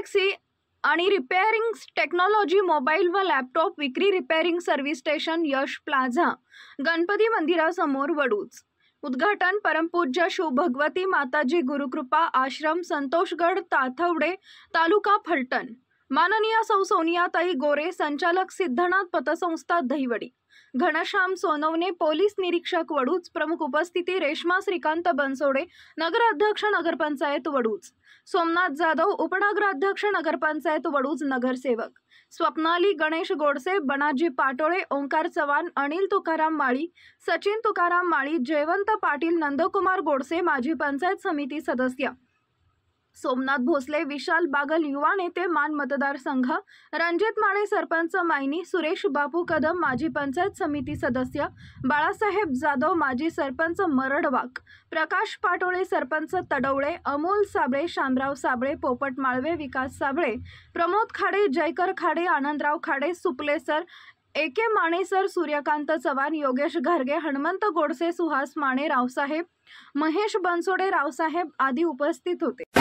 Galaxy आणि repairing technology mobile व laptop विक्री रिपेअरिंग सर्व्हिस स्टेशन यश प्लाझा गणपती मंदिरासमोर वडूज। उद्घाटन परमपूज्य शिवभगवती माताजी गुरुकृपा आश्रम संतोषगड ताथवडे तालुका फलटण। माननीय सौ सोनियाताई गोरे संचालक सिद्धनाथ पतसंस्था दहिवडी। घनश्याम सोनवणे पोलीस निरीक्षक वडूज। प्रमुख उपस्थिती रेश्मा श्रीकांत बनसोडे नगराध्यक्ष नगरपंचायत वडूज। सोमनाथ जाधव उपनगराध्यक्ष नगरपंचायत वडूज। नगरसेवक स्वप्नाली गणेश गोडसे बनाजी पाटोळे ओंकार चव्हाण अनिल तुकाराम माळी सचिन तुकाराम माळी जयवंत पाटील नंदकुमार गोडसे माजी पंचायत समिती सदस्य सोमनाथ भोसले विशाल बागल युवा नेते मान मतदारसंघ रणजित माने सरपंच मायनी सुरेश बापू कदम माजी पंचायत समिती सदस्य बाळासाहेब जाधव माजी सरपंच मरडवाक प्रकाश पाटोळे सरपंच तडवळे अमोल साबळे शामराव साबळे पोपट माळवे विकास साबळे प्रमोद खाडे जयकर खाडे आनंदराव खाडे सुपले सर एके माने सर सूर्यकांत चव्हाण योगेश घारगे हनुमंत गोडसे सुहास माने रावसाहेब महेश बनसोडे रावसाहेब आदी उपस्थित होते।